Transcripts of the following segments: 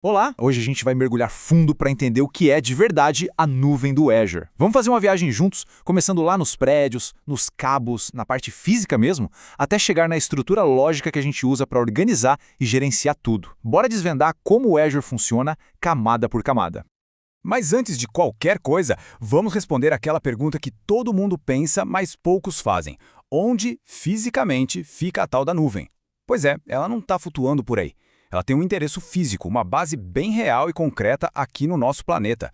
Olá! Hoje a gente vai mergulhar fundo para entender o que é de verdade a nuvem do Azure. Vamos fazer uma viagem juntos, começando lá nos prédios, nos cabos, na parte física mesmo, até chegar na estrutura lógica que a gente usa para organizar e gerenciar tudo. Bora desvendar como o Azure funciona, camada por camada. Mas antes de qualquer coisa, vamos responder aquela pergunta que todo mundo pensa, mas poucos fazem. Onde, fisicamente, fica a tal da nuvem? Pois é, ela não está flutuando por aí. Ela tem um endereço físico, uma base bem real e concreta aqui no nosso planeta.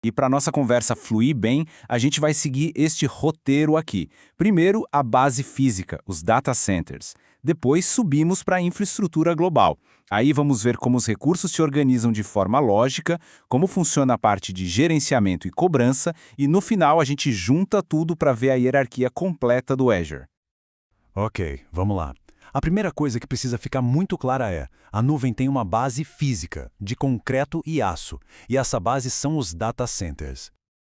E para nossa conversa fluir bem, a gente vai seguir este roteiro aqui. Primeiro, a base física, os data centers. Depois, subimos para a infraestrutura global. Aí vamos ver como os recursos se organizam de forma lógica, como funciona a parte de gerenciamento e cobrança, e no final a gente junta tudo para ver a hierarquia completa do Azure. Ok, vamos lá. A primeira coisa que precisa ficar muito clara é: a nuvem tem uma base física, de concreto e aço, e essa base são os data centers.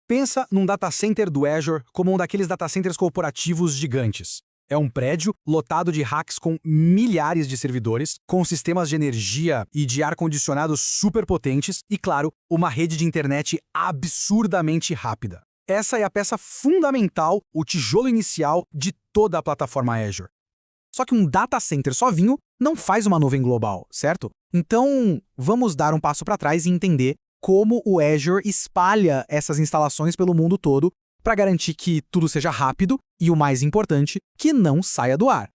Pensa num data center do Azure como um daqueles data centers corporativos gigantes. É um prédio lotado de racks com milhares de servidores, com sistemas de energia e de ar-condicionado super potentes e, claro, uma rede de internet absurdamente rápida. Essa é a peça fundamental, o tijolo inicial de toda a plataforma Azure. Só que um data center sozinho não faz uma nuvem global, certo? Então, vamos dar um passo para trás e entender como o Azure espalha essas instalações pelo mundo todo para garantir que tudo seja rápido e, o mais importante, que não saia do ar.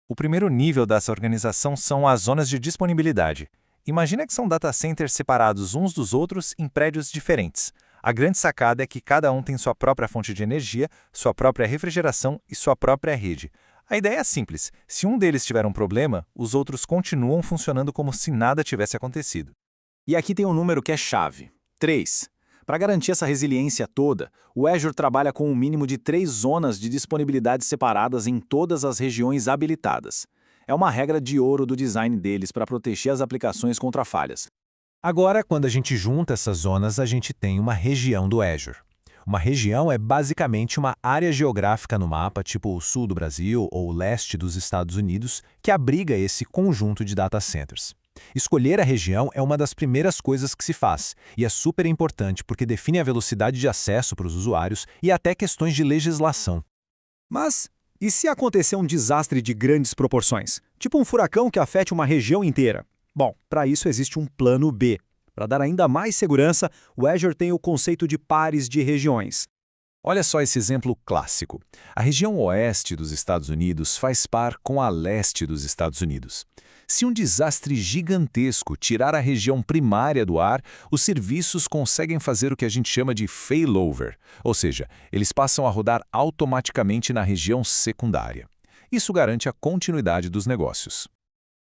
O primeiro nível dessa organização são as zonas de disponibilidade. Imagina que são data centers separados uns dos outros em prédios diferentes. A grande sacada é que cada um tem sua própria fonte de energia, sua própria refrigeração e sua própria rede. A ideia é simples: se um deles tiver um problema, os outros continuam funcionando como se nada tivesse acontecido. E aqui tem um número que é chave: 3. Para garantir essa resiliência toda, o Azure trabalha com um mínimo de 3 zonas de disponibilidade separadas em todas as regiões habilitadas. É uma regra de ouro do design deles para proteger as aplicações contra falhas. Agora, quando a gente junta essas zonas, a gente tem uma região do Azure. Uma região é basicamente uma área geográfica no mapa, tipo o sul do Brasil ou o leste dos Estados Unidos, que abriga esse conjunto de data centers. Escolher a região é uma das primeiras coisas que se faz, e é super importante porque define a velocidade de acesso para os usuários e até questões de legislação. Mas, e se acontecer um desastre de grandes proporções? Tipo um furacão que afete uma região inteira? Bom, para isso existe um plano B. Para dar ainda mais segurança, o Azure tem o conceito de pares de regiões. Olha só esse exemplo clássico. A região oeste dos Estados Unidos faz par com a leste dos Estados Unidos. Se um desastre gigantesco tirar a região primária do ar, os serviços conseguem fazer o que a gente chama de failover, ou seja, eles passam a rodar automaticamente na região secundária. Isso garante a continuidade dos negócios.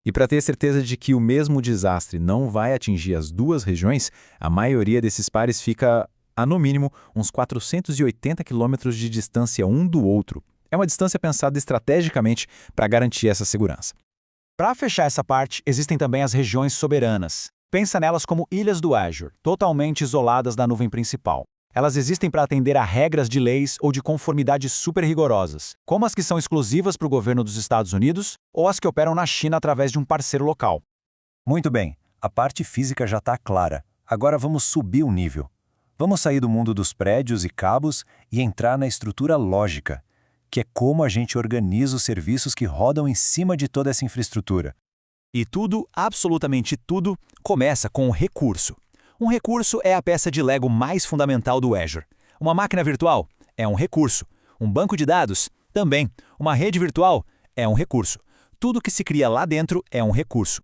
E para ter certeza de que o mesmo desastre não vai atingir as duas regiões, a maioria desses pares fica, a no mínimo, uns 480 quilômetros de distância um do outro. É uma distância pensada estrategicamente para garantir essa segurança. Para fechar essa parte, existem também as regiões soberanas. Pensa nelas como ilhas do Azure, totalmente isoladas da nuvem principal. Elas existem para atender a regras de leis ou de conformidade super rigorosas, como as que são exclusivas para o governo dos Estados Unidos ou as que operam na China através de um parceiro local. Muito bem, a parte física já está clara. Agora vamos subir o nível. Vamos sair do mundo dos prédios e cabos e entrar na estrutura lógica, que é como a gente organiza os serviços que rodam em cima de toda essa infraestrutura. E tudo, absolutamente tudo, começa com um recurso. Um recurso é a peça de Lego mais fundamental do Azure. Uma máquina virtual é um recurso. Um banco de dados também. Uma rede virtual é um recurso. Tudo que se cria lá dentro é um recurso.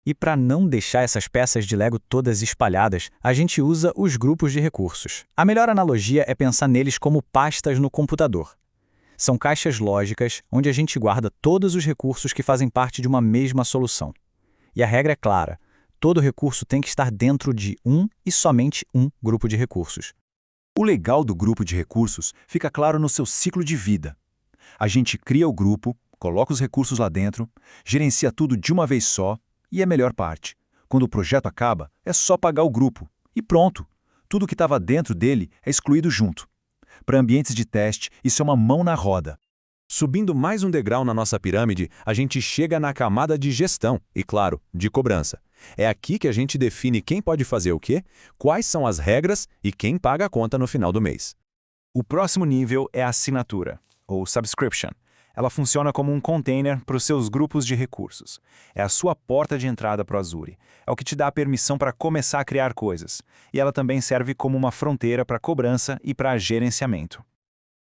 E para não deixar essas peças de Lego todas espalhadas, a gente usa os grupos de recursos. A melhor analogia é pensar neles como pastas no computador. São caixas lógicas onde a gente guarda todos os recursos que fazem parte de uma mesma solução. E a regra é clara: todo recurso tem que estar dentro de um e somente um grupo de recursos. O legal do grupo de recursos fica claro no seu ciclo de vida. A gente cria o grupo, coloca os recursos lá dentro, gerencia tudo de uma vez só, e a melhor parte: quando o projeto acaba, é só pagar o grupo. E pronto! Tudo que estava dentro dele é excluído junto. Para ambientes de teste, isso é uma mão na roda. Subindo mais um degrau na nossa pirâmide, a gente chega na camada de gestão e, claro, de cobrança. É aqui que a gente define quem pode fazer o quê, quais são as regras e quem paga a conta no final do mês. O próximo nível é a assinatura, ou subscription. Ela funciona como um container para os seus grupos de recursos. É a sua porta de entrada para o Azure. É o que te dá a permissão para começar a criar coisas. E ela também serve como uma fronteira para cobrança e para gerenciamento.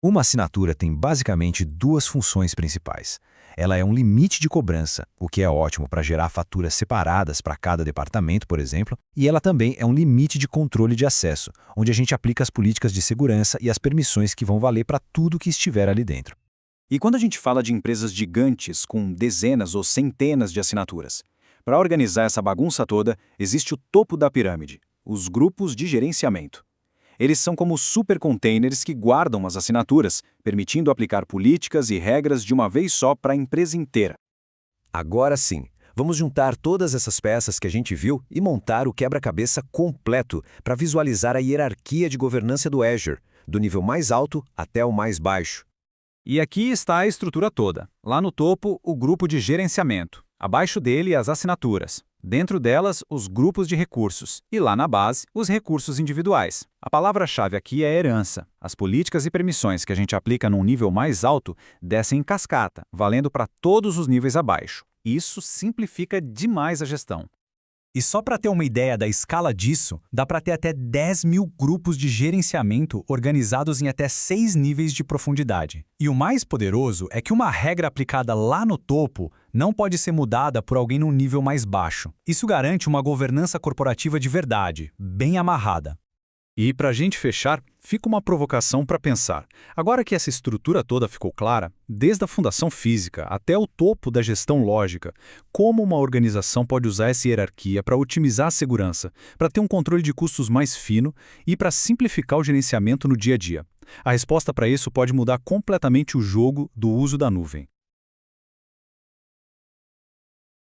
Uma assinatura tem basicamente duas funções principais. Ela é um limite de cobrança, o que é ótimo para gerar faturas separadas para cada departamento, por exemplo, e ela também é um limite de controle de acesso, onde a gente aplica as políticas de segurança e as permissões que vão valer para tudo que estiver ali dentro. E quando a gente fala de empresas gigantes com dezenas ou centenas de assinaturas, para organizar essa bagunça toda, existe o topo da pirâmide, os grupos de gerenciamento. Eles são como supercontainers que guardam as assinaturas, permitindo aplicar políticas e regras de uma vez só para a empresa inteira. Agora sim, vamos juntar todas essas peças que a gente viu e montar o quebra-cabeça completo para visualizar a hierarquia de governança do Azure, do nível mais alto até o mais baixo. E aqui está a estrutura toda. Lá no topo, o grupo de gerenciamento. Abaixo dele, as assinaturas. Dentro delas, os grupos de recursos. E lá na base, os recursos individuais. A palavra-chave aqui é herança. As políticas e permissões que a gente aplica num nível mais alto descem em cascata, valendo para todos os níveis abaixo. Isso simplifica demais a gestão. E só para ter uma ideia da escala disso, dá para ter até 10 mil grupos de gerenciamento organizados em até 6 níveis de profundidade. E o mais poderoso é que uma regra aplicada lá no topo não pode ser mudada por alguém num nível mais baixo. Isso garante uma governança corporativa de verdade, bem amarrada. E para a gente fechar, fica uma provocação para pensar. Agora que essa estrutura toda ficou clara, desde a fundação física até o topo da gestão lógica, como uma organização pode usar essa hierarquia para otimizar a segurança, para ter um controle de custos mais fino e para simplificar o gerenciamento no dia a dia? A resposta para isso pode mudar completamente o jogo do uso da nuvem.